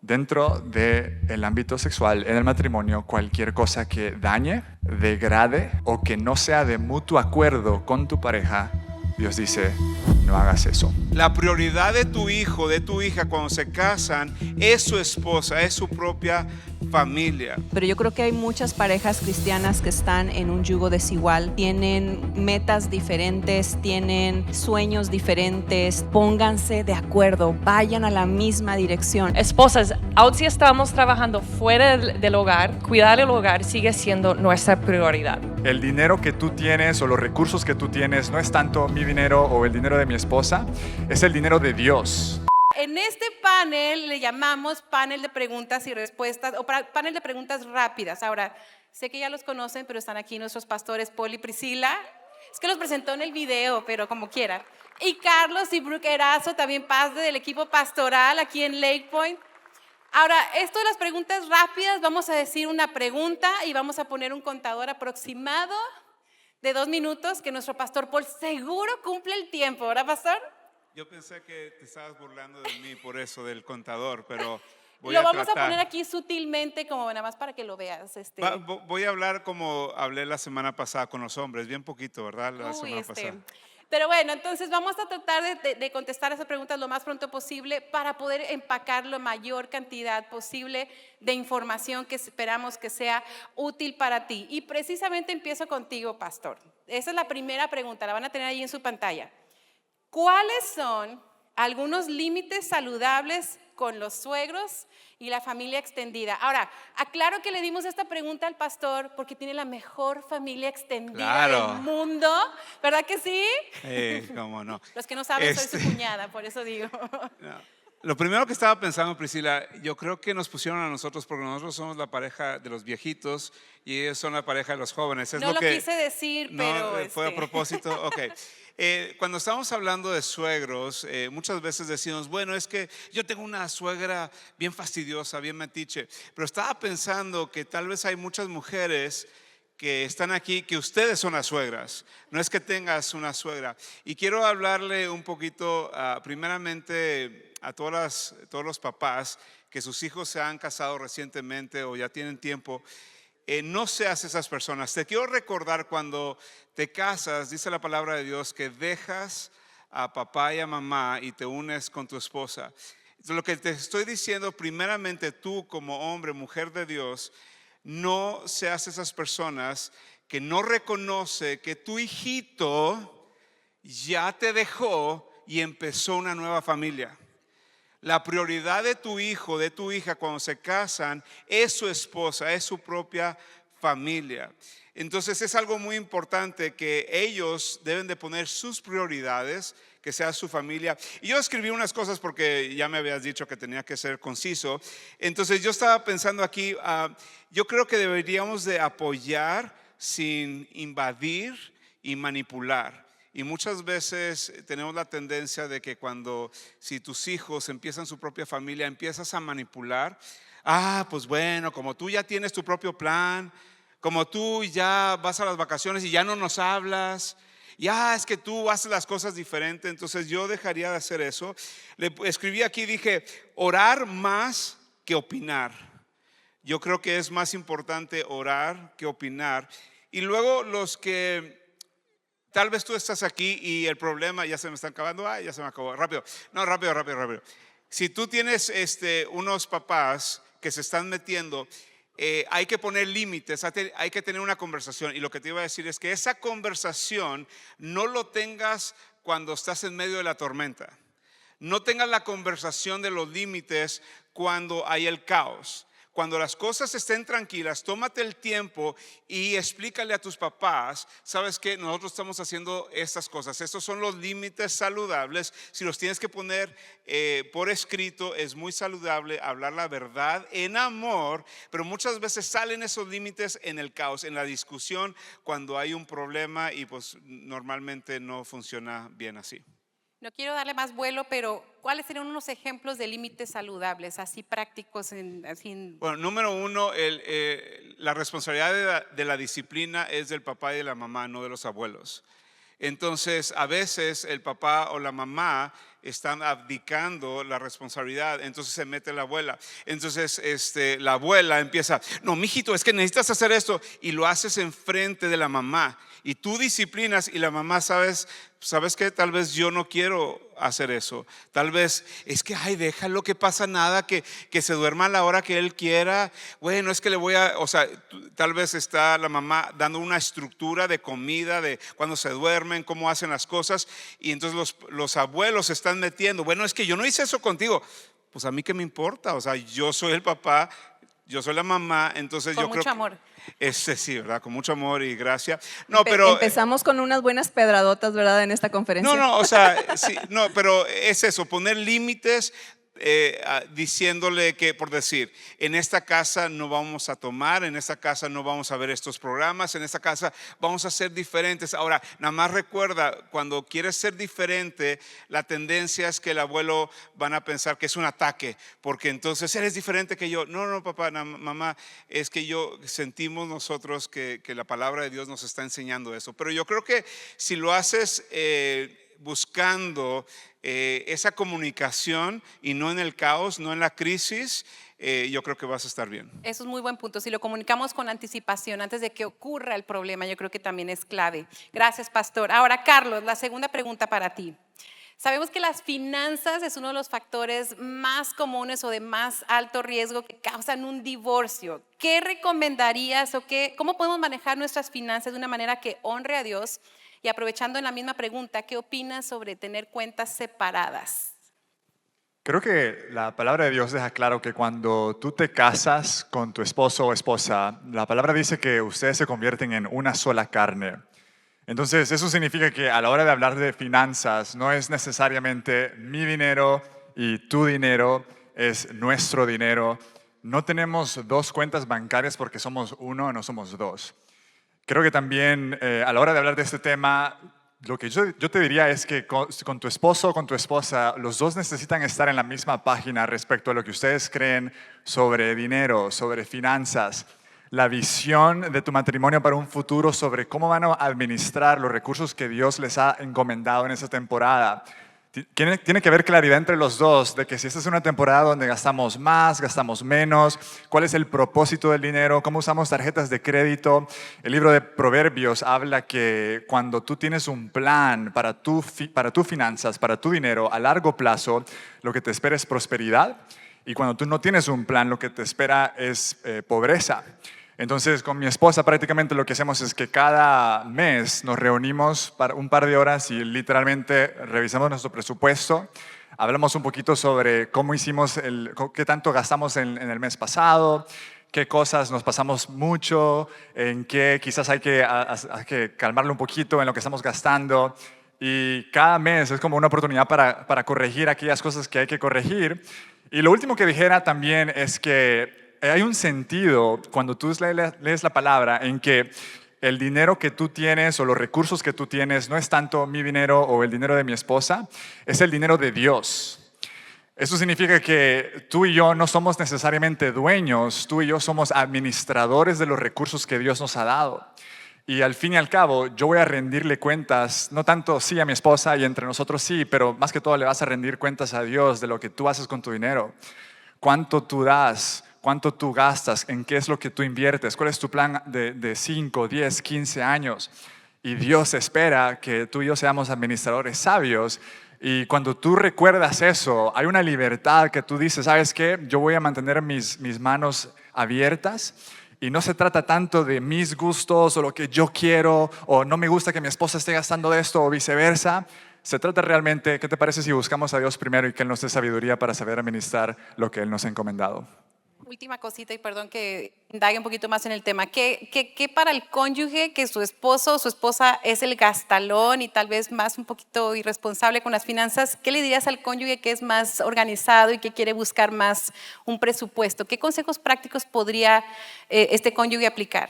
Dentro del ámbito sexual, en el matrimonio, cualquier cosa que dañe, degrade o que no sea de mutuo acuerdo con tu pareja, Dios dice, no hagas eso. La prioridad de tu hijo, de tu hija cuando se casan es su esposa, es su propia familia. Pero yo creo que hay muchas parejas cristianas que están en un yugo desigual, tienen metas diferentes, tienen sueños diferentes. Pónganse de acuerdo, vayan a la misma dirección. Esposas, aun si estamos trabajando fuera del hogar, cuidar el hogar sigue siendo nuestra prioridad. El dinero que tú tienes o los recursos que tú tienes no es tanto mi dinero o el dinero de mi esposa, es el dinero de Dios. En este panel le llamamos panel de preguntas y respuestas o panel de preguntas rápidas. Ahora, sé que ya los conocen, pero están aquí nuestros pastores Paul y Priscila. Es que los presentó en el video, pero como quiera. Y Carlos y Brooke Erazo, también parte del equipo pastoral aquí en Lake Point. Ahora, esto de las preguntas rápidas, vamos a decir una pregunta y vamos a poner un contador aproximado de 2 minutos que nuestro pastor Paul seguro cumple el tiempo, ¿verdad, pastor? Yo pensé que te estabas burlando de mí por eso del contador, pero voy Lo a vamos tratar. a poner aquí sutilmente, como nada más para que lo veas. Voy a hablar como hablé la semana pasada con los hombres, bien poquito, ¿verdad? La semana pasada. Pero bueno, entonces vamos a tratar de contestar esas preguntas lo más pronto posible para poder empacar la mayor cantidad posible de información que esperamos que sea útil para ti. Y precisamente empiezo contigo, pastor. Esa es la primera pregunta, la van a tener ahí en su pantalla. ¿Cuáles son algunos límites saludables con los suegros y la familia extendida? Ahora, aclaro que le dimos esta pregunta al pastor porque tiene la mejor familia extendida del mundo, ¿verdad que sí? ¿Cómo no? Los que no saben, soy su cuñada, por eso digo. No. Lo primero que estaba pensando, Priscila, yo creo que nos pusieron a nosotros porque nosotros somos la pareja de los viejitos y ellos son la pareja de los jóvenes. No lo quise decir, pero no fue a propósito. Ok. Cuando estamos hablando de suegros, muchas veces decimos, bueno, es que yo tengo una suegra bien fastidiosa, bien metiche, pero estaba pensando que tal vez hay muchas mujeres que están aquí, que ustedes son las suegras, no es que tengas una suegra. Y quiero hablarle un poquito, primeramente, a todos los papás que sus hijos se han casado recientemente o ya tienen tiempo. No seas esas personas. Te quiero recordar cuando te casas, dice la palabra de Dios, que dejas a papá y a mamá y te unes con tu esposa. Entonces, lo que te estoy diciendo, primeramente tú como hombre, mujer de Dios, no seas esas personas que no reconoce que tu hijito ya te dejó y empezó una nueva familia. La prioridad de tu hijo, de tu hija cuando se casan es su esposa, es su propia familia. Entonces es algo muy importante que ellos deben de poner sus prioridades, que sea su familia. Y yo escribí unas cosas porque ya me habías dicho que tenía que ser conciso. Entonces yo estaba pensando aquí, yo creo que deberíamos de apoyar sin invadir y manipular. Y muchas veces tenemos la tendencia de que si tus hijos empiezan su propia familia, empiezas a manipular. Pues bueno, como tú ya tienes tu propio plan, como tú ya vas a las vacaciones y ya no nos hablas, es que tú haces las cosas diferentes. Entonces yo dejaría de hacer eso. Le escribí aquí, dije, orar más que opinar. Yo creo que es más importante orar que opinar. Y luego los que tal vez tú estás aquí y el problema ya se me está acabando. Ya se me acabó. Rápido. No, rápido. Si tú tienes unos papás que se están metiendo, hay que poner límites, hay que tener una conversación. Y lo que te iba a decir es que esa conversación no lo tengas cuando estás en medio de la tormenta. No tengas la conversación de los límites cuando hay el caos. Cuando las cosas estén tranquilas, tómate el tiempo y explícale a tus papás, sabes que nosotros estamos haciendo estas cosas. Estos son los límites saludables. Si los tienes que poner por escrito, es muy saludable hablar la verdad en amor, pero muchas veces salen esos límites en el caos, en la discusión, cuando hay un problema y pues normalmente no funciona bien así. No quiero darle más vuelo, pero ¿cuáles serían unos ejemplos de límites saludables, así prácticos? Bueno, número uno, la responsabilidad de la disciplina es del papá y de la mamá, no de los abuelos. Entonces, a veces el papá o la mamá están abdicando la responsabilidad, entonces se mete la abuela. Entonces, la abuela empieza, no, mijito, es que necesitas hacer esto, y lo haces enfrente de la mamá. Y tú disciplinas y la mamá, ¿sabes qué? Tal vez yo no quiero hacer eso. Tal vez es que, ay, déjalo, que pasa nada, que se duerma a la hora que él quiera. Bueno, es que le voy a, o sea, tal vez está la mamá dando una estructura de comida, de cuando se duermen, cómo hacen las cosas. Y entonces los abuelos se están metiendo. Bueno, es que yo no hice eso contigo. Pues a mí qué me importa, o sea, yo soy el papá, yo soy la mamá, entonces Con yo creo mucho amor. sí, ¿verdad? Con mucho amor y gracia. No, pero Empezamos con unas buenas pedradotas, ¿verdad? En esta conferencia. no, o sea, sí, no, pero es eso, poner límites. Diciéndole que, por decir, en esta casa no vamos a tomar, en esta casa no vamos a ver estos programas, en esta casa vamos a ser diferentes. Ahora, nada más recuerda, cuando quieres ser diferente, la tendencia es que el abuelo van a pensar que es un ataque, porque entonces eres diferente que yo. No, papá, mamá, es que sentimos nosotros que la palabra de Dios nos está enseñando eso. Pero yo creo que si lo haces buscando esa comunicación y no en el caos, no en la crisis, yo creo que vas a estar bien. Eso es muy buen punto. Si lo comunicamos con anticipación antes de que ocurra el problema, yo creo que también es clave. Gracias, pastor. Ahora, Carlos, la segunda pregunta para ti. Sabemos que las finanzas es uno de los factores más comunes o de más alto riesgo que causan un divorcio. ¿Qué recomendarías o cómo podemos manejar nuestras finanzas de una manera que honre a Dios? Y aprovechando en la misma pregunta, ¿qué opinas sobre tener cuentas separadas? Creo que la palabra de Dios deja claro que cuando tú te casas con tu esposo o esposa, la palabra dice que ustedes se convierten en una sola carne. Entonces, eso significa que a la hora de hablar de finanzas, no es necesariamente mi dinero y tu dinero, es nuestro dinero. No tenemos dos cuentas bancarias porque somos uno, no somos dos. Creo que también a la hora de hablar de este tema, lo que yo te diría es que con tu esposo o con tu esposa, los dos necesitan estar en la misma página respecto a lo que ustedes creen sobre dinero, sobre finanzas, la visión de tu matrimonio para un futuro, sobre cómo van a administrar los recursos que Dios les ha encomendado en esta temporada. Tiene que haber claridad entre los dos de que si esta es una temporada donde gastamos más, gastamos menos, cuál es el propósito del dinero, cómo usamos tarjetas de crédito. El libro de Proverbios habla que cuando tú tienes un plan para tus finanzas, para tu dinero a largo plazo, lo que te espera es prosperidad, y cuando tú no tienes un plan, lo que te espera es pobreza. Entonces, con mi esposa prácticamente lo que hacemos es que cada mes nos reunimos para un par de horas y literalmente revisamos nuestro presupuesto. Hablamos un poquito sobre cómo hicimos, qué tanto gastamos en el mes pasado, qué cosas nos pasamos mucho, en qué quizás hay que calmarlo un poquito en lo que estamos gastando. Y cada mes es como una oportunidad para corregir aquellas cosas que hay que corregir. Y lo último que dijera también es que hay un sentido cuando tú lees la palabra en que el dinero que tú tienes o los recursos que tú tienes no es tanto mi dinero o el dinero de mi esposa, es el dinero de Dios. Eso significa que tú y yo no somos necesariamente dueños, tú y yo somos administradores de los recursos que Dios nos ha dado. Y al fin y al cabo, yo voy a rendirle cuentas, no tanto sí a mi esposa y entre nosotros sí, pero más que todo le vas a rendir cuentas a Dios de lo que tú haces con tu dinero. ¿Cuánto tú das? ¿Cuánto tú gastas? ¿En qué es lo que tú inviertes? ¿Cuál es tu plan de 5, 10, 15 años? Y Dios espera que tú y yo seamos administradores sabios. Y cuando tú recuerdas eso, hay una libertad que tú dices, ¿sabes qué? Yo voy a mantener mis manos abiertas. Y no se trata tanto de mis gustos o lo que yo quiero, o no me gusta que mi esposa esté gastando de esto o viceversa. Se trata realmente, ¿qué te parece si buscamos a Dios primero y que Él nos dé sabiduría para saber administrar lo que Él nos ha encomendado? Última cosita y perdón que indague un poquito más en el tema. ¿Qué para el cónyuge que su esposo o su esposa es el gastalón y tal vez más un poquito irresponsable con las finanzas? ¿Qué le dirías al cónyuge que es más organizado y que quiere buscar más un presupuesto? ¿Qué consejos prácticos podría este cónyuge aplicar?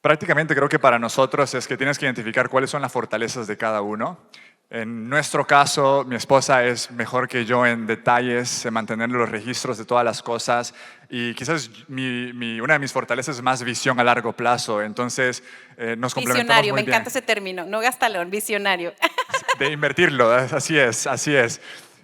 Prácticamente creo que para nosotros es que tienes que identificar cuáles son las fortalezas de cada uno. En nuestro caso, mi esposa es mejor que yo en detalles, en mantener los registros de todas las cosas y quizás una de mis fortalezas es más visión a largo plazo. Entonces, nos complementamos Visionario, muy me bien. encanta ese término, no gastalón, visionario. De invertirlo, así es, así es.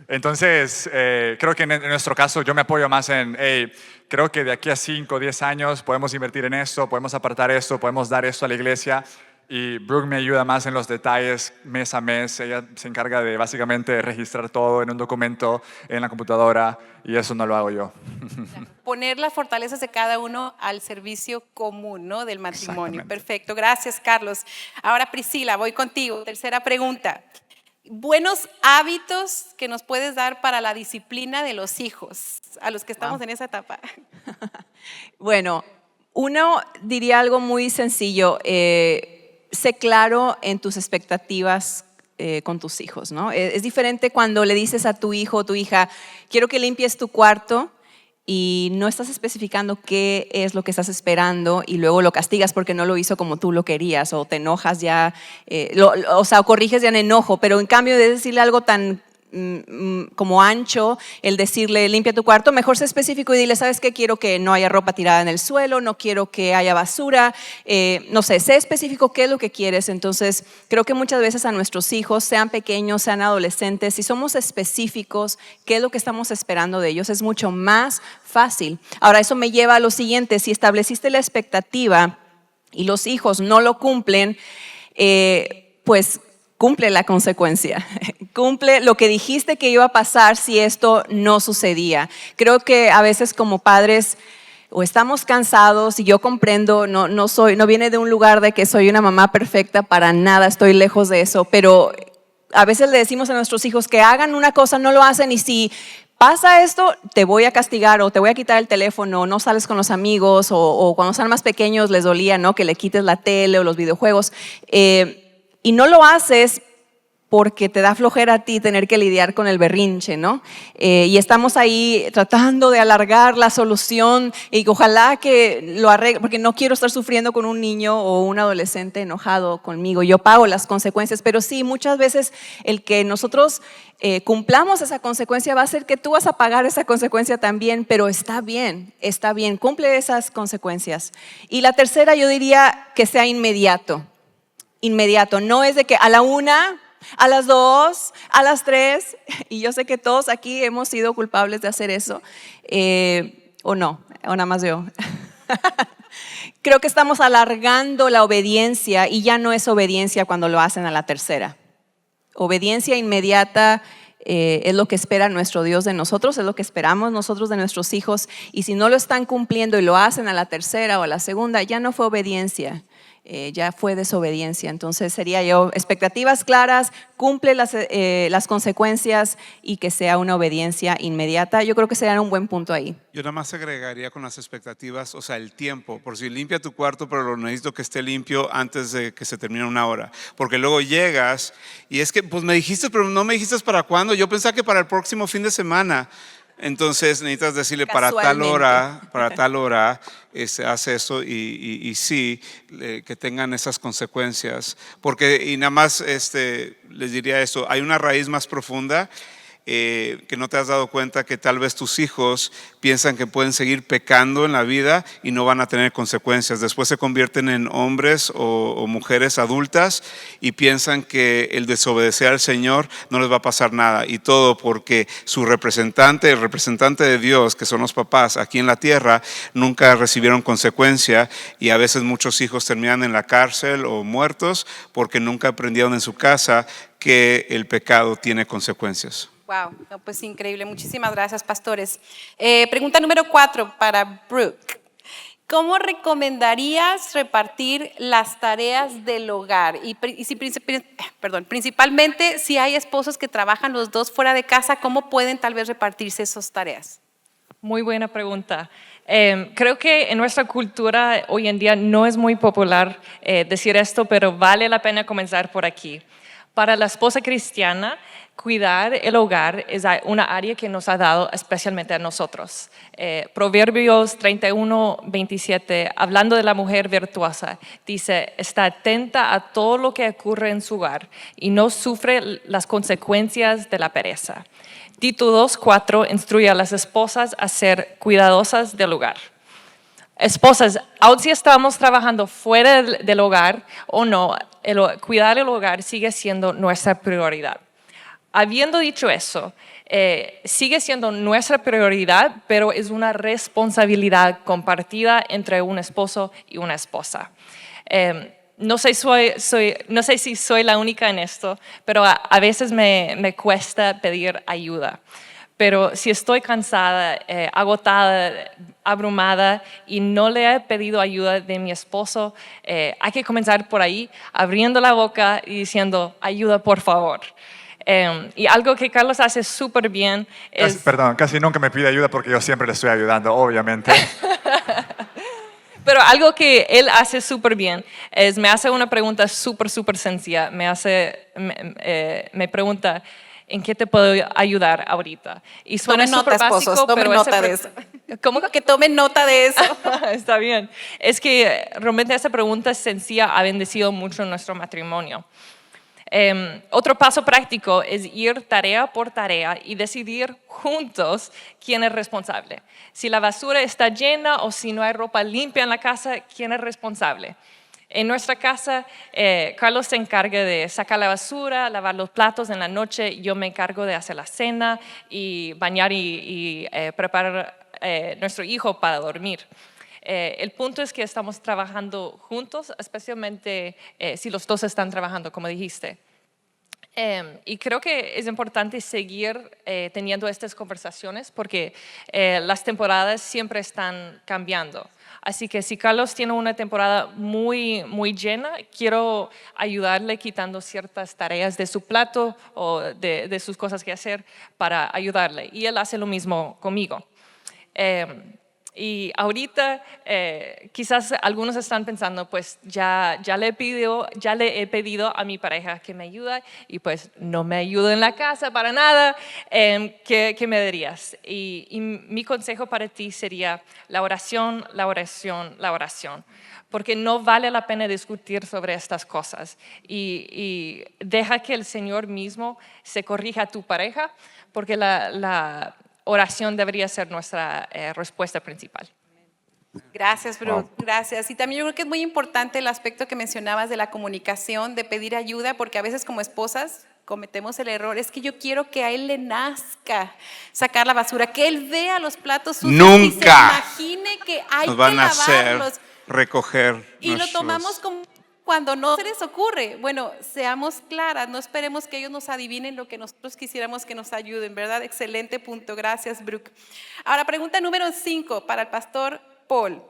Entonces, creo que en nuestro caso yo me apoyo más en, hey, creo que de aquí a 5 o 10 años podemos invertir en esto, podemos apartar esto, podemos dar esto a la iglesia. Y Brooke me ayuda más en los detalles mes a mes. Ella se encarga de básicamente registrar todo en un documento en la computadora y eso no lo hago yo. Poner las fortalezas de cada uno al servicio común, ¿no? Del matrimonio. Exactamente. Perfecto, gracias Carlos. Ahora Priscila, voy contigo. Tercera pregunta. Buenos hábitos que nos puedes dar para la disciplina de los hijos, a los que estamos en esa etapa. Bueno, uno diría algo muy sencillo. Sé claro en tus expectativas con tus hijos, ¿no? Es diferente cuando le dices a tu hijo o tu hija, quiero que limpies tu cuarto y no estás especificando qué es lo que estás esperando y luego lo castigas porque no lo hizo como tú lo querías o te enojas ya, o corriges ya en enojo, pero en cambio de decirle algo tan como ancho, el decirle limpia tu cuarto, mejor sé específico y dile, ¿sabes qué? Quiero que no haya ropa tirada en el suelo, no quiero que haya basura, no sé específico qué es lo que quieres. Entonces creo que muchas veces a nuestros hijos, sean pequeños, sean adolescentes, si somos específicos qué es lo que estamos esperando de ellos, es mucho más fácil. Ahora eso me lleva a lo siguiente, si estableciste la expectativa y los hijos no lo cumplen, pues cumple la consecuencia, cumple lo que dijiste que iba a pasar si esto no sucedía. Creo que a veces como padres o estamos cansados y yo comprendo, no viene de un lugar de que soy una mamá perfecta, para nada, estoy lejos de eso, pero a veces le decimos a nuestros hijos que hagan una cosa, no lo hacen y si pasa esto, te voy a castigar o te voy a quitar el teléfono, no sales con los amigos o cuando están más pequeños les dolía, ¿no? Que le quites la tele o los videojuegos. Y no lo haces porque te da flojera a ti tener que lidiar con el berrinche, ¿no? Y estamos ahí tratando de alargar la solución y ojalá que lo arregle, porque no quiero estar sufriendo con un niño o un adolescente enojado conmigo. Yo pago las consecuencias, pero sí, muchas veces el que nosotros cumplamos esa consecuencia va a ser que tú vas a pagar esa consecuencia también, pero está bien, cumple esas consecuencias. Y la tercera yo diría que sea inmediato, no es de que a la 1, a las 2, a las 3, y yo sé que todos aquí hemos sido culpables de hacer eso, o no, o nada más yo. Creo que estamos alargando la obediencia y ya no es obediencia cuando lo hacen a la tercera. Obediencia inmediata es lo que espera nuestro Dios de nosotros, es lo que esperamos nosotros de nuestros hijos, y si no lo están cumpliendo y lo hacen a la tercera o a la segunda, ya no fue obediencia. Ya fue desobediencia. Entonces sería yo, expectativas claras, cumple las consecuencias y que sea una obediencia inmediata. Yo creo que sería un buen punto ahí. Yo nada más agregaría con las expectativas, o sea, el tiempo, por si limpia tu cuarto, pero lo necesito que esté limpio antes de que se termine 1 hora, porque luego llegas y es que pues me dijiste, pero no me dijiste para cuándo, yo pensaba que para el próximo fin de semana. Entonces necesitas decirle para tal hora hace eso y sí, que tengan esas consecuencias. Porque, y nada más les diría esto, hay una raíz más profunda que no te has dado cuenta, que tal vez tus hijos piensan que pueden seguir pecando en la vida y no van a tener consecuencias. Después se convierten en hombres o mujeres adultas y piensan que el desobedecer al Señor no les va a pasar nada, y todo porque su representante, el representante de Dios, que son los papás aquí en la tierra, nunca recibieron consecuencia, y a veces muchos hijos terminan en la cárcel o muertos porque nunca aprendieron en su casa que el pecado tiene consecuencias. Wow, no, pues increíble. Muchísimas gracias, pastores. Pregunta número 4 para Brooke. ¿Cómo recomendarías repartir las tareas del hogar? Principalmente si hay esposos que trabajan los dos fuera de casa, ¿cómo pueden tal vez repartirse esas tareas? Muy buena pregunta. Creo que en nuestra cultura hoy en día no es muy popular decir esto, pero vale la pena comenzar por aquí. Para la esposa cristiana, Cuidar el hogar es una área que nos ha dado especialmente a nosotros. Proverbios 31:27, hablando de la mujer virtuosa, dice, está atenta a todo lo que ocurre en su hogar y no sufre las consecuencias de la pereza. Tito 2:4 instruye a las esposas a ser cuidadosas del hogar. Esposas, aun si estamos trabajando fuera del hogar o no, cuidar el hogar sigue siendo nuestra prioridad. Habiendo dicho eso, sigue siendo nuestra prioridad, pero es una responsabilidad compartida entre un esposo y una esposa. No sé si soy la única en esto, pero a veces me cuesta pedir ayuda. Pero si estoy cansada, agotada, abrumada y no le he pedido ayuda de mi esposo, hay que comenzar por ahí, abriendo la boca y diciendo, ayuda por favor. Y algo que Carlos hace súper bien es... Casi nunca me pide ayuda porque yo siempre le estoy ayudando, obviamente. Pero algo que él hace súper bien es me hace una pregunta súper sencilla. Me pregunta, ¿en qué te puedo ayudar ahorita? Y suena Tomen nota, súper básico, esposos, tomen pero nota de eso. ¿Cómo? Que tomen nota de eso. Está bien. Es que realmente esa pregunta sencilla ha bendecido mucho nuestro matrimonio. Otro paso práctico es ir tarea por tarea y decidir juntos quién es responsable. Si la basura está llena o si no hay ropa limpia en la casa, ¿quién es responsable? En nuestra casa, Carlos se encarga de sacar la basura, lavar los platos en la noche. Yo me encargo de hacer la cena y bañar y preparar nuestro hijo para dormir. El punto es que estamos trabajando juntos, especialmente si los dos están trabajando, como dijiste. Y creo que es importante seguir teniendo estas conversaciones porque las temporadas siempre están cambiando. Así que si Carlos tiene una temporada muy llena, quiero ayudarle quitando ciertas tareas de su plato o de sus cosas que hacer para ayudarle. Y él hace lo mismo conmigo. Y ahorita quizás algunos están pensando, pues ya le he pedido a mi pareja que me ayude y pues no me ayuda en la casa para nada. ¿Qué me dirías? Y mi consejo para ti sería la oración, porque no vale la pena discutir sobre estas cosas y deja que el Señor mismo se corrija a tu pareja, porque la oración debería ser nuestra respuesta principal. Gracias, Brooke. Gracias. Y también yo creo que es muy importante el aspecto que mencionabas de la comunicación, de pedir ayuda, porque a veces como esposas cometemos el error. Es que yo quiero que a él le nazca sacar la basura, que él vea los platos sucios Nunca y se imagine que hay nos van que a hacer lavarlos. recoger Y lo tomamos como cuando no se les ocurre. Bueno, seamos claras, no esperemos que ellos nos adivinen lo que nosotros quisiéramos que nos ayuden, ¿verdad? Excelente punto, gracias, Brooke. Ahora, pregunta número 5 para el pastor Paul.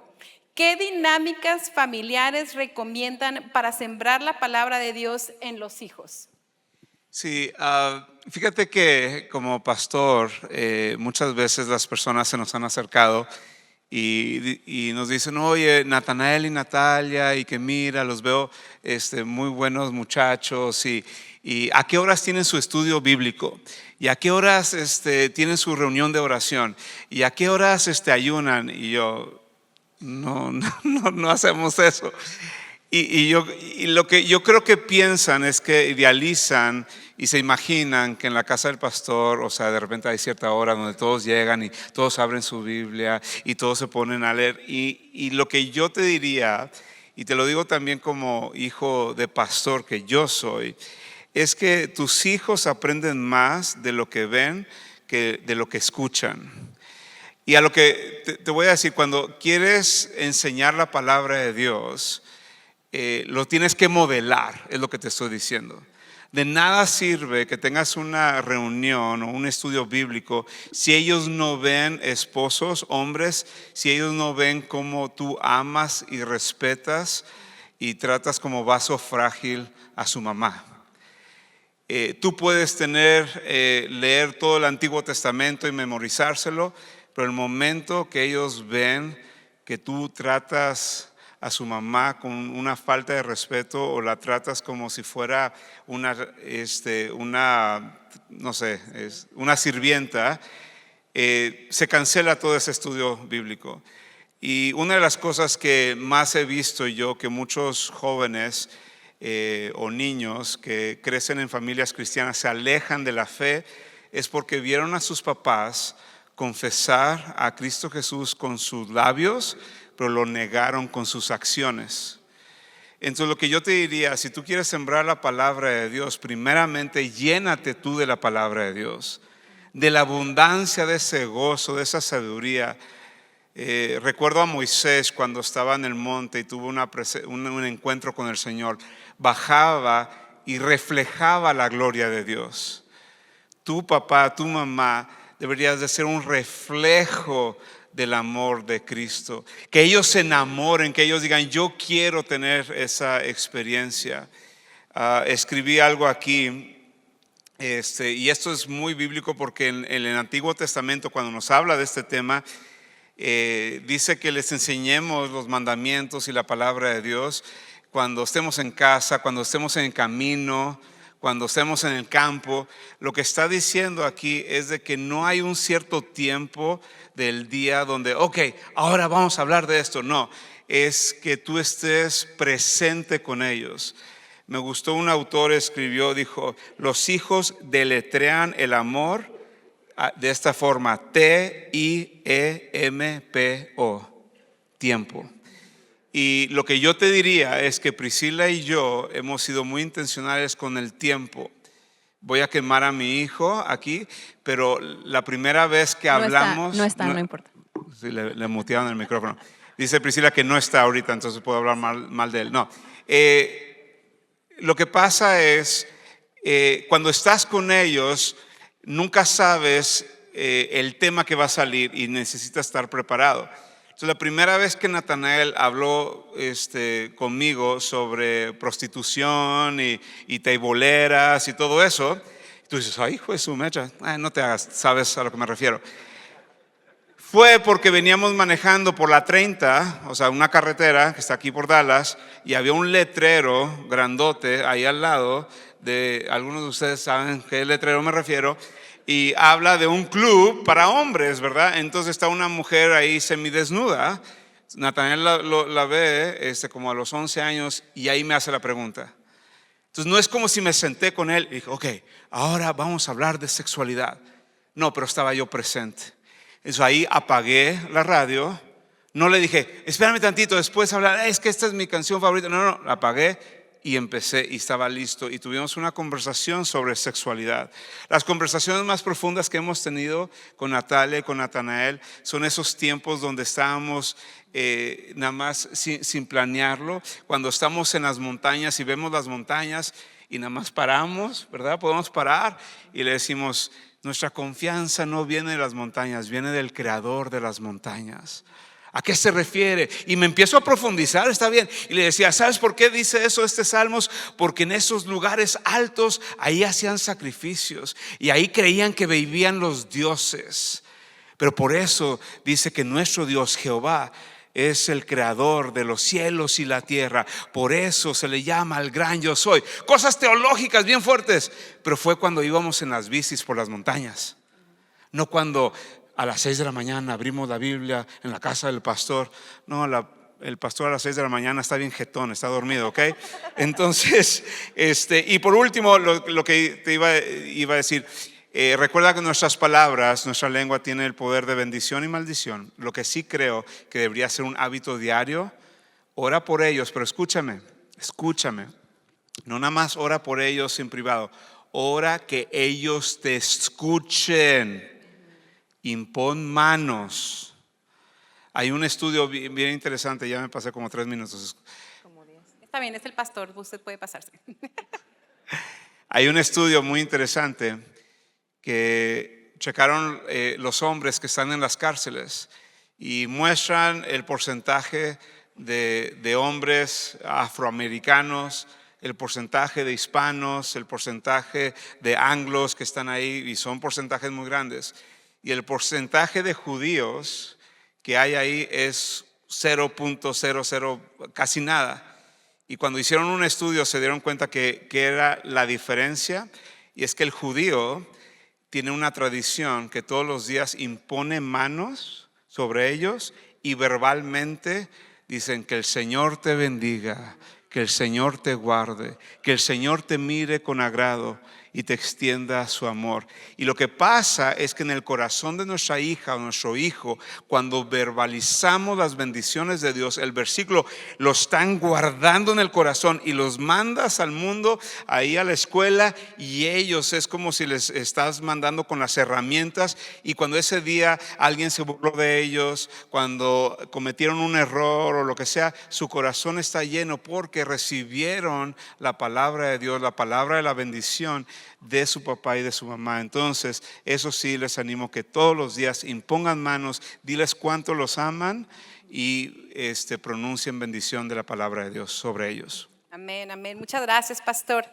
¿Qué dinámicas familiares recomiendan para sembrar la palabra de Dios en los hijos? Sí, fíjate que como pastor muchas veces las personas se nos han acercado y nos dicen, oye, Natanael y Natalia, y que mira, los veo muy buenos muchachos, y a qué horas tienen su estudio bíblico, y a qué horas tienen su reunión de oración, y a qué horas ayunan. Y yo, no hacemos eso. Y lo que yo creo que piensan es que idealizan y se imaginan que en la casa del pastor, o sea, de repente hay cierta hora donde todos llegan y todos abren su Biblia y todos se ponen a leer. Y lo que yo te diría, y te lo digo también como hijo de pastor que yo soy, es que tus hijos aprenden más de lo que ven que de lo que escuchan. Y a lo que te voy a decir, cuando quieres enseñar la palabra de Dios, lo tienes que modelar, es lo que te estoy diciendo. De nada sirve que tengas una reunión o un estudio bíblico si ellos no ven, esposos, hombres, si ellos no ven cómo tú amas y respetas y tratas como vaso frágil a su mamá. Tú puedes leer todo el Antiguo Testamento y memorizárselo, pero el momento que ellos ven que tú tratas a su mamá con una falta de respeto o la tratas como si fuera una no sé, es una sirvienta, se cancela todo ese estudio bíblico. Y una de las cosas que más he visto yo, que muchos jóvenes o niños que crecen en familias cristianas se alejan de la fe, es porque vieron a sus papás confesar a Cristo Jesús con sus labios, pero lo negaron con sus acciones. Entonces lo que yo te diría, si tú quieres sembrar la palabra de Dios, primeramente llénate tú de la palabra de Dios, de la abundancia de ese gozo, de esa sabiduría. Recuerdo a Moisés cuando estaba en el monte y tuvo un encuentro con el Señor, bajaba y reflejaba la gloria de Dios. Tu papá, tu mamá deberías de ser un reflejo del amor de Cristo. Que ellos se enamoren, que ellos digan, yo quiero tener esa experiencia. Escribí algo aquí, y esto es muy bíblico porque en el Antiguo Testamento, cuando nos habla de este tema, dice que les enseñemos los mandamientos y la palabra de Dios cuando estemos en casa, cuando estemos en el camino, cuando estemos en el campo. Lo que está diciendo aquí es de que no hay un cierto tiempo del día donde, ok, ahora vamos a hablar de esto. No, es que tú estés presente con ellos. Me gustó, un autor escribió, dijo, los hijos deletrean el amor de esta forma, T-I-E-M-P-O, tiempo. Y lo que yo te diría es que Priscila y yo hemos sido muy intencionales con el tiempo. Voy a quemar a mi hijo aquí, pero la primera vez que hablamos... No está, no importa. Sí, le mutearon el micrófono. Dice Priscila que no está ahorita, entonces puedo hablar mal de él. No, lo que pasa es, cuando estás con ellos, nunca sabes el tema que va a salir y necesitas estar preparado. Entonces, la primera vez que Natanael habló conmigo sobre prostitución y teiboleras y todo eso, tú dices, ay, hijo de su mecha, no te hagas, sabes a lo que me refiero. Fue porque veníamos manejando por la 30, o sea, una carretera que está aquí por Dallas, y había un letrero grandote ahí al lado, algunos de ustedes saben qué letrero me refiero, y habla de un club para hombres, ¿verdad? Entonces está una mujer ahí semidesnuda. Natanael la ve como a los 11 años y ahí me hace la pregunta. Entonces no es como si me senté con él y dije, ok, ahora vamos a hablar de sexualidad. No, pero estaba yo presente. Entonces ahí apagué la radio. No le dije, espérame tantito, después hablar, es que esta es mi canción favorita. No, la apagué. Y empecé y estaba listo y tuvimos una conversación sobre sexualidad. Las conversaciones más profundas que hemos tenido con Natalia y con Natanael son esos tiempos donde estábamos nada más sin planearlo, cuando estamos en las montañas y vemos las montañas y nada más paramos, ¿verdad? Podemos parar y le decimos, nuestra confianza no viene de las montañas, viene del creador de las montañas. ¿A qué se refiere? Y me empiezo a profundizar, está bien. Y le decía, ¿sabes por qué dice eso Salmos? Porque en esos lugares altos, ahí hacían sacrificios. Y ahí creían que vivían los dioses. Pero por eso dice que nuestro Dios Jehová es el creador de los cielos y la tierra. Por eso se le llama el gran yo soy. Cosas teológicas bien fuertes. Pero fue cuando íbamos en las bicis por las montañas. No cuando... a las 6 de la mañana abrimos la Biblia en la casa del pastor. No, el pastor a las 6 de la mañana está bien jetón, está dormido, ¿ok? Entonces, y por último, lo que te iba a decir, recuerda que nuestras palabras, nuestra lengua tiene el poder de bendición y maldición. Lo que sí creo que debería ser un hábito diario, ora por ellos, pero escúchame. No nada más ora por ellos en privado, ora que ellos te escuchen. Impon manos. Hay un estudio bien interesante, ya me pasé como 3 minutos. Está bien, es el pastor, usted puede pasarse. Hay un estudio muy interesante que checaron los hombres que están en las cárceles y muestran el porcentaje de hombres afroamericanos, el porcentaje de hispanos, el porcentaje de anglos que están ahí, y son porcentajes muy grandes. Y el porcentaje de judíos que hay ahí es 0.00, casi nada. Y cuando hicieron un estudio se dieron cuenta que era la diferencia Y es que el judío tiene una tradición que todos los días impone manos sobre ellos y verbalmente dicen que el Señor te bendiga, que el Señor te guarde, que el Señor te mire con agrado y te extienda su amor. Y lo que pasa es que en el corazón de nuestra hija o nuestro hijo, cuando verbalizamos las bendiciones de Dios, el versículo lo están guardando en el corazón y los mandas al mundo, ahí a la escuela, y ellos es como si les estás mandando con las herramientas, y cuando ese día alguien se burló de ellos, cuando cometieron un error o lo que sea, su corazón está lleno porque recibieron la palabra de Dios, la palabra de la bendición de su papá y de su mamá. Entonces, eso sí, les animo que todos los días impongan manos, diles cuánto los aman y pronuncien bendición de la palabra de Dios sobre ellos. Amén, amén. Muchas gracias, pastor.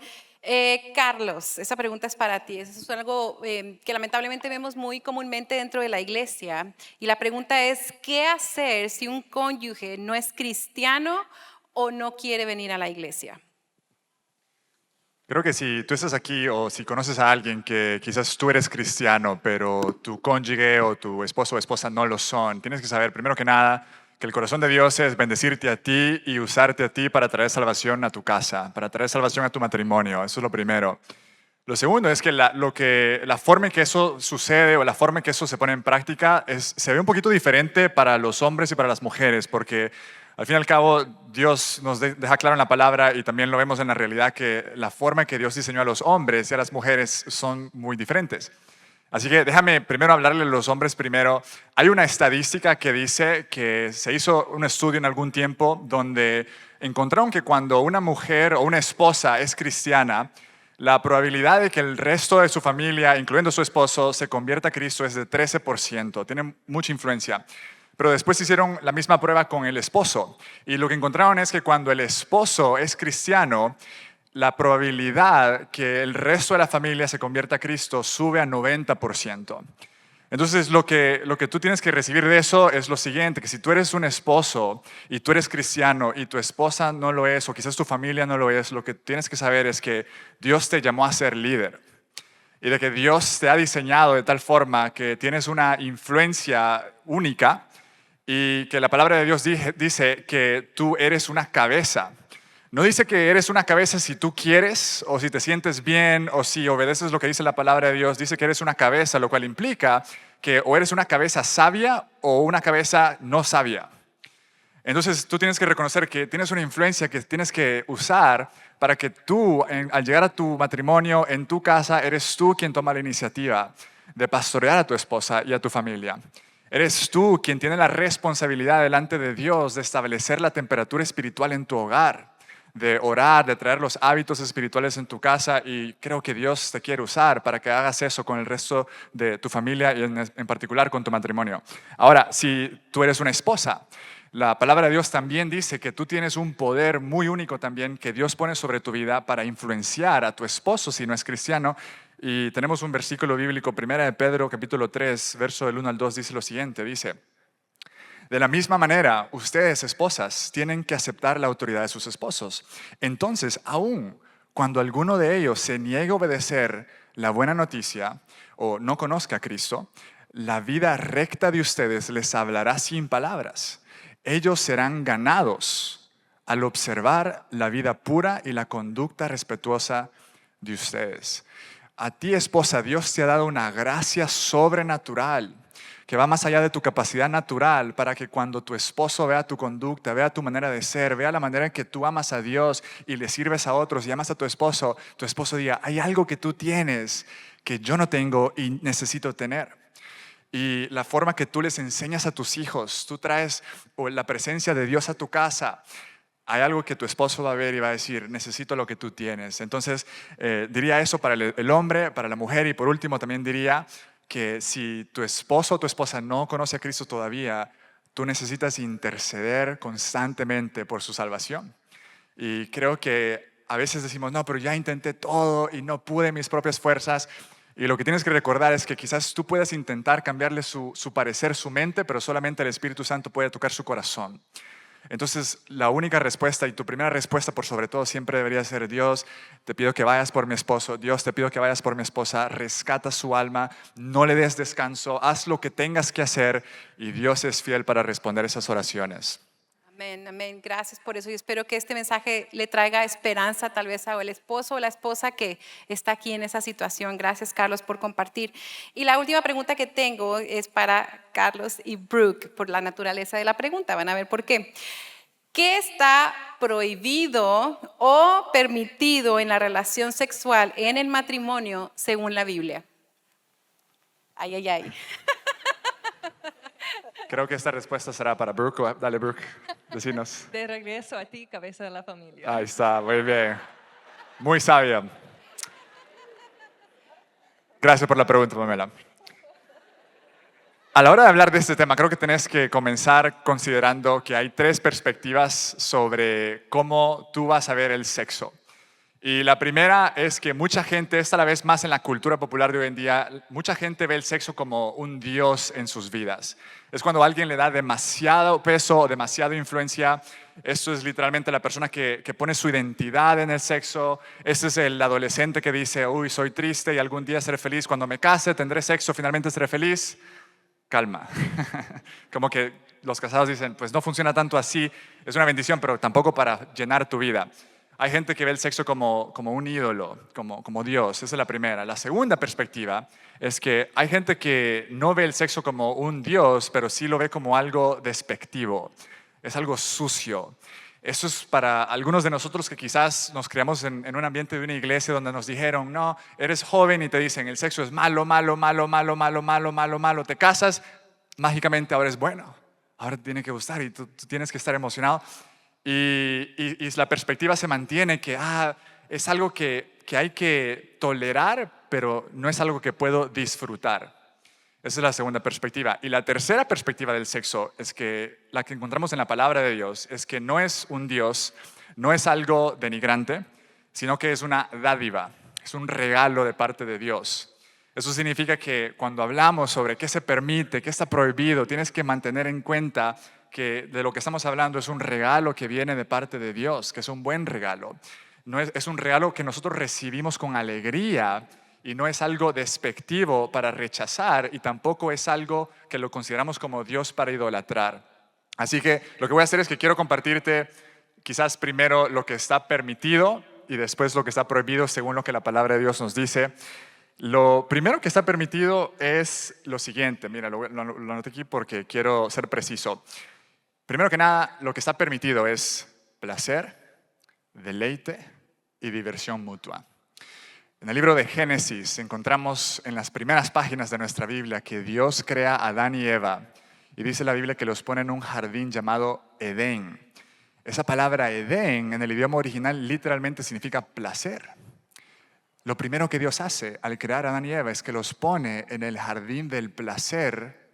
Carlos, esa pregunta es para ti. Eso es algo que lamentablemente vemos muy comúnmente dentro de la iglesia. Y la pregunta es, ¿qué hacer si un cónyuge no es cristiano o no quiere venir a la iglesia? Creo que si tú estás aquí o si conoces a alguien que quizás tú eres cristiano, pero tu cónyuge o tu esposo o esposa no lo son, tienes que saber, primero que nada, que el corazón de Dios es bendecirte a ti y usarte a ti para traer salvación a tu casa, para traer salvación a tu matrimonio. Eso es lo primero. Lo segundo es que la forma en que eso sucede o la forma en que eso se pone en práctica se ve un poquito diferente para los hombres y para las mujeres, porque al fin y al cabo Dios nos deja claro en la palabra y también lo vemos en la realidad que la forma en que Dios diseñó a los hombres y a las mujeres son muy diferentes. Así que déjame primero hablarle a los hombres primero. Hay una estadística que dice que se hizo un estudio en algún tiempo donde encontraron que cuando una mujer o una esposa es cristiana, la probabilidad de que el resto de su familia, incluyendo su esposo, se convierta a Cristo es de 13%. Tiene mucha influencia. Pero después hicieron la misma prueba con el esposo. Y lo que encontraron es que cuando el esposo es cristiano, la probabilidad que el resto de la familia se convierta a Cristo sube a 90%. Entonces, lo que tú tienes que recibir de eso es lo siguiente, que si tú eres un esposo y tú eres cristiano y tu esposa no lo es, o quizás tu familia no lo es, lo que tienes que saber es que Dios te llamó a ser líder y de que Dios te ha diseñado de tal forma que tienes una influencia única y que la palabra de Dios dice que tú eres una cabeza. No dice que eres una cabeza si tú quieres o si te sientes bien o si obedeces lo que dice la palabra de Dios. Dice que eres una cabeza, lo cual implica que o eres una cabeza sabia o una cabeza no sabia. Entonces tú tienes que reconocer que tienes una influencia que tienes que usar para que tú, al llegar a tu matrimonio, en tu casa, eres tú quien toma la iniciativa de pastorear a tu esposa y a tu familia. Eres tú quien tiene la responsabilidad delante de Dios de establecer la temperatura espiritual en tu hogar, de orar, de traer los hábitos espirituales en tu casa, y creo que Dios te quiere usar para que hagas eso con el resto de tu familia y en particular con tu matrimonio. Ahora, si tú eres una esposa, la palabra de Dios también dice que tú tienes un poder muy único también que Dios pone sobre tu vida para influenciar a tu esposo si no es cristiano. Y tenemos un versículo bíblico, 1 de Pedro, capítulo 3, verso del 1 al 2, dice lo siguiente, dice: de la misma manera, ustedes, esposas, tienen que aceptar la autoridad de sus esposos. Entonces, aun cuando alguno de ellos se niegue a obedecer la buena noticia o no conozca a Cristo, la vida recta de ustedes les hablará sin palabras. Ellos serán ganados al observar la vida pura y la conducta respetuosa de ustedes. A ti, esposa, Dios te ha dado una gracia sobrenatural que va más allá de tu capacidad natural para que cuando tu esposo vea tu conducta, vea tu manera de ser, vea la manera en que tú amas a Dios y le sirves a otros y amas a tu esposo diga, hay algo que tú tienes que yo no tengo y necesito tener. Y la forma que tú les enseñas a tus hijos, tú traes la presencia de Dios a tu casa, hay algo que tu esposo va a ver y va a decir, necesito lo que tú tienes. Entonces, diría eso para el hombre, para la mujer, y por último también diría que si tu esposo o tu esposa no conoce a Cristo todavía, tú necesitas interceder constantemente por su salvación. Y creo que a veces decimos, no, pero ya intenté todo y no pude mis propias fuerzas. Y lo que tienes que recordar es que quizás tú puedas intentar cambiarle su parecer, su mente, pero solamente el Espíritu Santo puede tocar su corazón. Entonces, la única respuesta y tu primera respuesta por sobre todo siempre debería ser: Dios, te pido que vayas por mi esposo. Dios, te pido que vayas por mi esposa. Rescata su alma, no le des descanso, haz lo que tengas que hacer y Dios es fiel para responder esas oraciones. Amén, amén. Gracias por eso. Y espero que este mensaje le traiga esperanza tal vez al esposo o la esposa que está aquí en esa situación. Gracias, Carlos, por compartir. Y la última pregunta que tengo es para Carlos y Brooke, por la naturaleza de la pregunta. Van a ver por qué. ¿Qué está prohibido o permitido en la relación sexual en el matrimonio según la Biblia? Ay, ay, ay. Creo que esta respuesta será para Brooke. Dale, Brooke, decinos. De regreso a ti, cabeza de la familia. Ahí está, muy bien. Muy sabia. Gracias por la pregunta, Pamela. A la hora de hablar de este tema, creo que tenés que comenzar considerando que hay 3 perspectivas sobre cómo tú vas a ver el sexo. Y la primera es que mucha gente, esta a la vez más en la cultura popular de hoy en día, mucha gente ve el sexo como un dios en sus vidas. Es cuando alguien le da demasiado peso o demasiada influencia. Esto es literalmente la persona que pone su identidad en el sexo. Este es el adolescente que dice: uy, soy triste y algún día seré feliz. Cuando me case, tendré sexo, finalmente seré feliz. Calma. Como que los casados dicen: pues no funciona tanto así. Es una bendición, pero tampoco para llenar tu vida. Hay gente que ve el sexo como un ídolo, como Dios. Esa es la primera. La segunda perspectiva es que hay gente que no ve el sexo como un Dios, pero sí lo ve como algo despectivo. Es algo sucio. Eso es para algunos de nosotros que quizás nos criamos en un ambiente de una iglesia donde nos dijeron: no, eres joven y te dicen el sexo es malo, malo, malo, malo, malo, malo, malo, malo. Te casas, mágicamente ahora es bueno. Ahora te tiene que gustar y tú tienes que estar emocionado. Y la perspectiva se mantiene que es algo que hay que tolerar, pero no es algo que puedo disfrutar. Esa es la segunda perspectiva. Y la tercera perspectiva del sexo es que la que encontramos en la palabra de Dios es que no es un Dios, no es algo denigrante, sino que es una dádiva, es un regalo de parte de Dios. Eso significa que cuando hablamos sobre qué se permite, qué está prohibido, tienes que mantener en cuenta que de lo que estamos hablando es un regalo que viene de parte de Dios, que es un buen regalo. No es un regalo que nosotros recibimos con alegría y no es algo despectivo para rechazar y tampoco es algo que lo consideramos como Dios para idolatrar. Así que lo que voy a hacer es que quiero compartirte quizás primero lo que está permitido y después lo que está prohibido según lo que la palabra de Dios nos dice. Lo primero que está permitido es lo siguiente. Mira, lo anoté aquí porque quiero ser preciso. Primero que nada, lo que está permitido es placer, deleite y diversión mutua. En el libro de Génesis encontramos en las primeras páginas de nuestra Biblia que Dios crea a Adán y Eva y dice la Biblia que los pone en un jardín llamado Edén. Esa palabra Edén en el idioma original literalmente significa placer. Lo primero que Dios hace al crear a Adán y Eva es que los pone en el jardín del placer,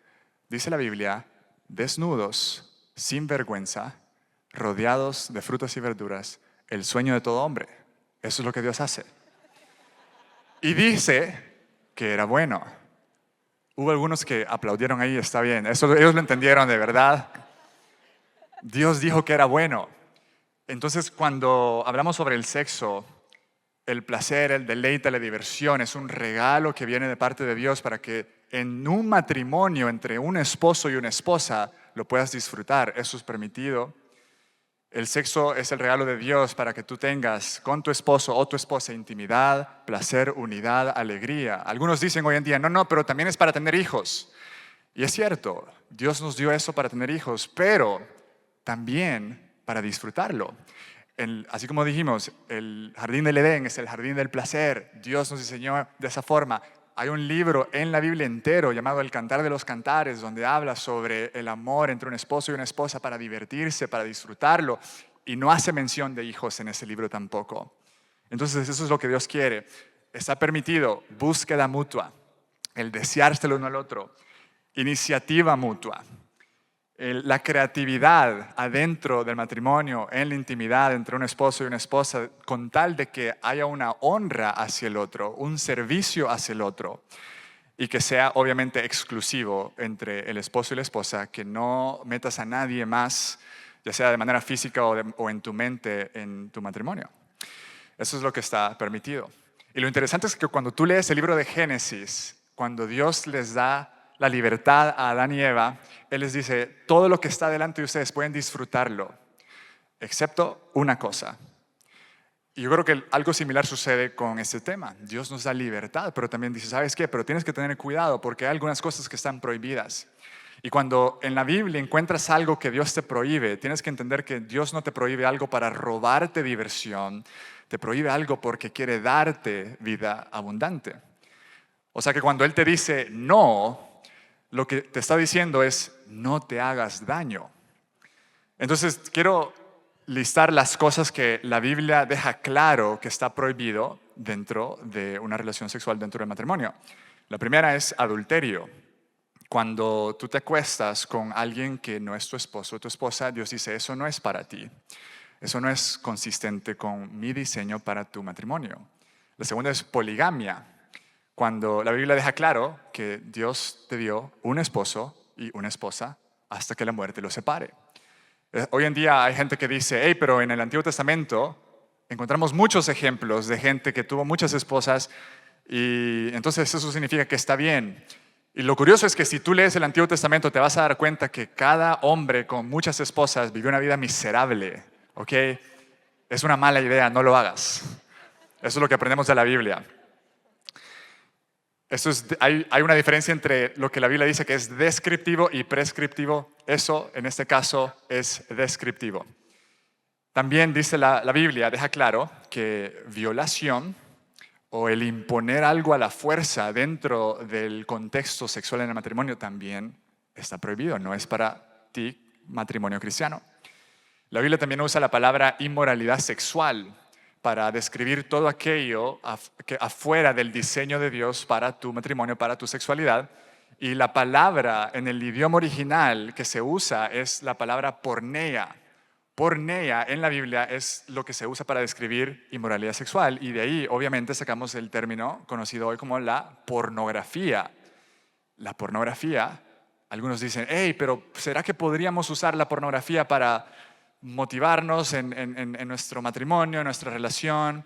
dice la Biblia, desnudos, sin vergüenza, rodeados de frutas y verduras, el sueño de todo hombre. Eso es lo que Dios hace. Y dice que era bueno. Hubo algunos que aplaudieron ahí, está bien. Eso ellos lo entendieron de verdad. Dios dijo que era bueno. Entonces, cuando hablamos sobre el sexo, el placer, el deleite, la diversión es un regalo que viene de parte de Dios para que en un matrimonio entre un esposo y una esposa lo puedas disfrutar. Eso es permitido. El sexo es el regalo de Dios para que tú tengas con tu esposo o tu esposa intimidad, placer, unidad, alegría. Algunos dicen hoy en día, no, pero también es para tener hijos. Y es cierto, Dios nos dio eso para tener hijos, pero también para disfrutarlo. Así como dijimos, el jardín del Edén es el jardín del placer. Dios nos diseñó de esa forma. Hay un libro en la Biblia entero llamado El Cantar de los Cantares, donde habla sobre el amor entre un esposo y una esposa para divertirse, para disfrutarlo. Y no hace mención de hijos en ese libro tampoco. Entonces eso es lo que Dios quiere. Está permitido búsqueda mutua, el desearse el uno al otro, iniciativa mutua. La creatividad adentro del matrimonio, en la intimidad entre un esposo y una esposa, con tal de que haya una honra hacia el otro, un servicio hacia el otro, y que sea obviamente exclusivo entre el esposo y la esposa, que no metas a nadie más ya sea de manera física o en tu mente, en tu matrimonio. Eso es lo que está permitido. Y lo interesante es que cuando tú lees el libro de Génesis, cuando Dios les da la libertad a Adán y Eva, Él les dice, todo lo que está delante de ustedes pueden disfrutarlo, excepto una cosa. Y yo creo que algo similar sucede con este tema. Dios nos da libertad, pero también dice, ¿sabes qué? Pero tienes que tener cuidado porque hay algunas cosas que están prohibidas. Y cuando en la Biblia encuentras algo que Dios te prohíbe, tienes que entender que Dios no te prohíbe algo para robarte diversión, te prohíbe algo porque quiere darte vida abundante. O sea que cuando Él te dice no, lo que te está diciendo es no te hagas daño. Entonces quiero listar las cosas que la Biblia deja claro que está prohibido dentro de una relación sexual dentro del matrimonio. La primera es adulterio. Cuando tú te acuestas con alguien que no es tu esposo o tu esposa, Dios dice, eso no es para ti. Eso no es consistente con mi diseño para tu matrimonio. La segunda es poligamia. Cuando la Biblia deja claro que Dios te dio un esposo y una esposa hasta que la muerte los separe. Hoy en día hay gente que dice, hey, pero en el Antiguo Testamento encontramos muchos ejemplos de gente que tuvo muchas esposas y entonces eso significa que está bien. Y lo curioso es que si tú lees el Antiguo Testamento te vas a dar cuenta que cada hombre con muchas esposas vivió una vida miserable, ¿ok? Es una mala idea, no lo hagas. Eso es lo que aprendemos de la Biblia. Hay una diferencia entre lo que la Biblia dice que es descriptivo y prescriptivo. Eso, en este caso, es descriptivo. También dice la Biblia, deja claro que violación o el imponer algo a la fuerza dentro del contexto sexual en el matrimonio también está prohibido. No es para ti matrimonio cristiano. La Biblia también usa la palabra inmoralidad sexual para describir todo aquello que afuera del diseño de Dios para tu matrimonio, para tu sexualidad. Y la palabra en el idioma original que se usa es la palabra porneia. Porneia en la Biblia es lo que se usa para describir inmoralidad sexual y de ahí obviamente sacamos el término conocido hoy como la pornografía. La pornografía, algunos dicen, hey, pero ¿será que podríamos usar la pornografía para motivarnos en nuestro matrimonio, en nuestra relación?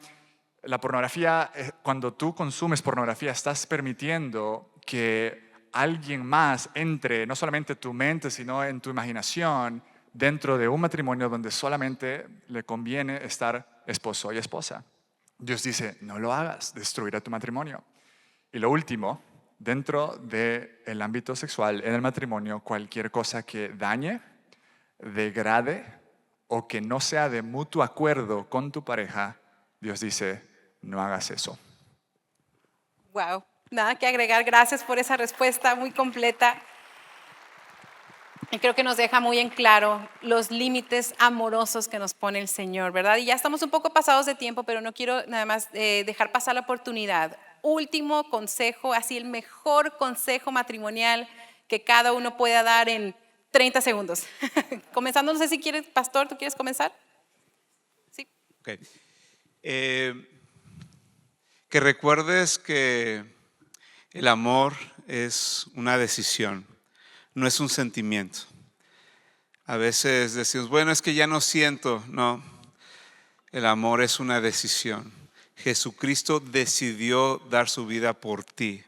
La pornografía, cuando tú consumes pornografía, estás permitiendo que alguien más entre, no solamente en tu mente, sino en tu imaginación, dentro de un matrimonio donde solamente le conviene estar esposo y esposa. Dios dice, no lo hagas, destruirá tu matrimonio. Y lo último, dentro del ámbito sexual, en el matrimonio, cualquier cosa que dañe, degrade o que no sea de mutuo acuerdo con tu pareja, Dios dice, no hagas eso. Wow, nada que agregar. Gracias por esa respuesta muy completa. Y creo que nos deja muy en claro los límites amorosos que nos pone el Señor, ¿verdad? Y ya estamos un poco pasados de tiempo, pero no quiero nada más dejar pasar la oportunidad. Último consejo, así el mejor consejo matrimonial que cada uno pueda dar en 30 segundos. Comenzando, no sé si quieres, pastor, ¿tú quieres comenzar? Sí. Okay. Que recuerdes que el amor es una decisión. No es un sentimiento. A veces decimos, bueno, es que ya no siento. No, el amor es una decisión. Jesucristo decidió dar su vida por ti.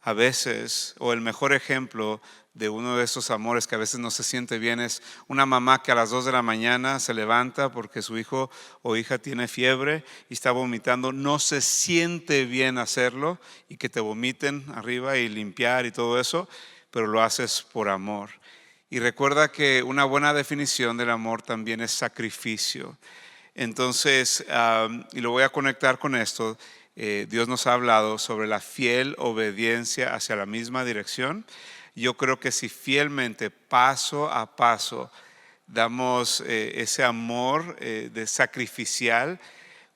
A veces, o el mejor ejemplo de uno de esos amores que a veces no se siente bien es una mamá que a las 2 de la mañana se levanta porque su hijo o hija tiene fiebre y está vomitando. No se siente bien hacerlo y que te vomiten arriba y limpiar y todo eso, pero lo haces por amor. Y recuerda que una buena definición del amor también es sacrificio. Entonces, y lo voy a conectar con esto, Dios nos ha hablado sobre la fiel obediencia hacia la misma dirección. Yo creo que si fielmente, paso a paso, damos ese amor de sacrificial,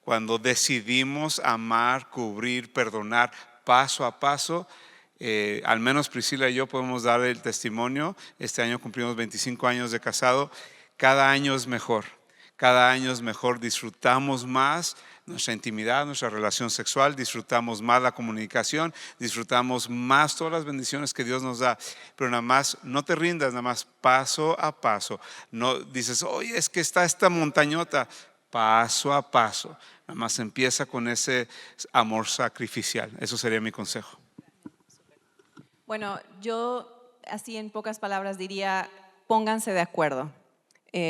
cuando decidimos amar, cubrir, perdonar, paso a paso, al menos Priscila y yo podemos dar el testimonio. Este año cumplimos 25 años de casado. Cada año es mejor. Cada año es mejor. Disfrutamos más nuestra intimidad, nuestra relación sexual, disfrutamos más la comunicación, disfrutamos más todas las bendiciones que Dios nos da. Pero nada más, no te rindas, nada más paso a paso. No dices, oye, es que está esta montañota. Paso a paso. Nada más empieza con ese amor sacrificial. Eso sería mi consejo. Bueno, yo así en pocas palabras diría, pónganse de acuerdo.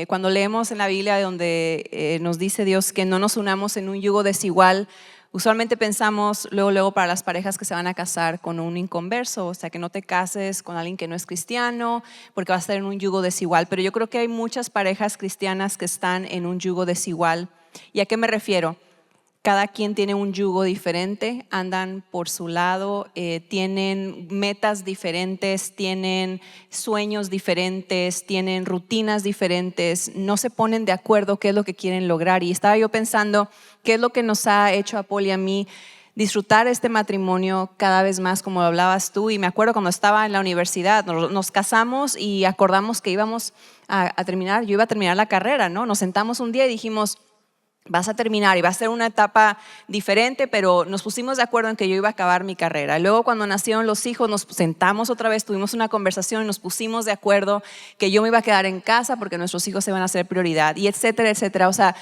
Cuando leemos en la Biblia donde nos dice Dios que no nos unamos en un yugo desigual, usualmente pensamos luego para las parejas que se van a casar con un inconverso, o sea, que no te cases con alguien que no es cristiano porque vas a estar en un yugo desigual. Pero yo creo que hay muchas parejas cristianas que están en un yugo desigual. ¿Y a qué me refiero? Cada quien tiene un yugo diferente, andan por su lado, tienen metas diferentes, tienen sueños diferentes, tienen rutinas diferentes, no se ponen de acuerdo qué es lo que quieren lograr. Y estaba yo pensando, ¿qué es lo que nos ha hecho a Paul y a mí disfrutar este matrimonio cada vez más, como lo hablabas tú? Y me acuerdo cuando estaba en la universidad, nos casamos y acordamos que íbamos a terminar, yo iba a terminar la carrera, ¿no? Nos sentamos un día y dijimos, vas a terminar y va a ser una etapa diferente, pero nos pusimos de acuerdo en que yo iba a acabar mi carrera. Luego cuando nacieron los hijos nos sentamos otra vez, tuvimos una conversación y nos pusimos de acuerdo que yo me iba a quedar en casa porque nuestros hijos se van a hacer prioridad, y etcétera, etcétera. O sea,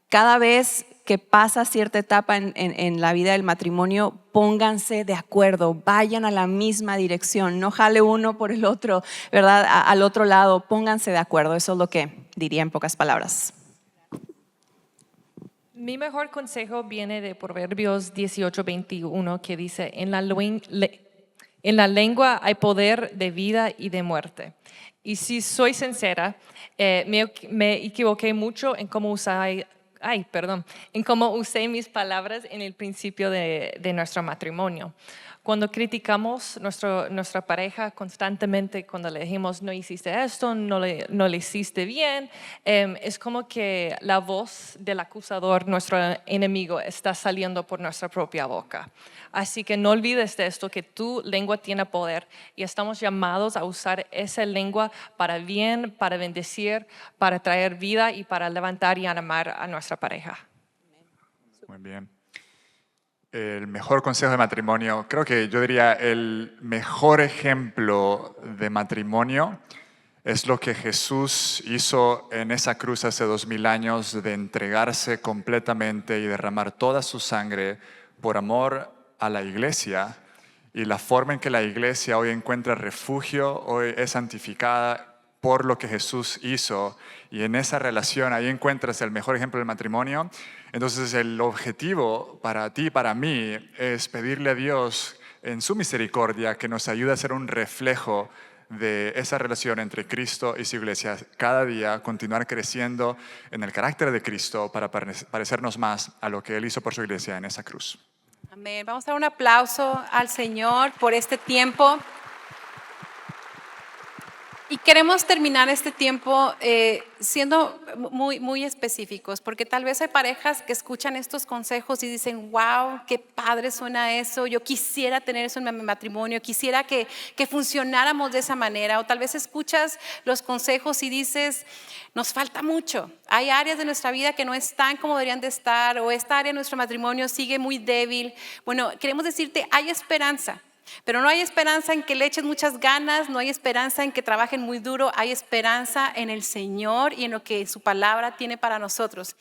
cada vez que pasa cierta etapa en la vida del matrimonio, pónganse de acuerdo, vayan a la misma dirección, no jale uno por el otro, ¿verdad? Al otro lado, pónganse de acuerdo. Eso es lo que diría en pocas palabras. Mi mejor consejo viene de Proverbios 18:21, que dice, en la lengua hay poder de vida y de muerte. Y si soy sincera, me equivoqué mucho en cómo en cómo usé mis palabras en el principio de nuestro matrimonio. Cuando criticamos nuestra pareja constantemente, cuando le dijimos no hiciste esto, no le hiciste bien, es como que la voz del acusador, nuestro enemigo, está saliendo por nuestra propia boca. Así que no olvides de esto, que tu lengua tiene poder y estamos llamados a usar esa lengua para bien, para bendecir, para traer vida y para levantar y animar a nuestra pareja. Muy bien. El mejor consejo de matrimonio, creo que yo diría el mejor ejemplo de matrimonio es lo que Jesús hizo en esa cruz hace 2000 años, de entregarse completamente y derramar toda su sangre por amor a la iglesia. Y la forma en que la iglesia hoy encuentra refugio, hoy es santificada por lo que Jesús hizo, y en esa relación ahí encuentras el mejor ejemplo del matrimonio. Entonces el objetivo para ti y para mí es pedirle a Dios en su misericordia que nos ayude a ser un reflejo de esa relación entre Cristo y su iglesia. Cada día continuar creciendo en el carácter de Cristo para parecernos más a lo que Él hizo por su iglesia en esa cruz. Amén. Vamos a dar un aplauso al Señor por este tiempo. Y queremos terminar este tiempo siendo muy específicos, porque tal vez hay parejas que escuchan estos consejos y dicen, wow, qué padre suena eso, yo quisiera tener eso en mi matrimonio, quisiera que funcionáramos de esa manera. O tal vez escuchas los consejos y dices, nos falta mucho, hay áreas de nuestra vida que no están como deberían de estar, o esta área de nuestro matrimonio sigue muy débil. Bueno, queremos decirte, hay esperanza. Pero no hay esperanza en que le eches muchas ganas, no hay esperanza en que trabajen muy duro, hay esperanza en el Señor y en lo que su palabra tiene para nosotros.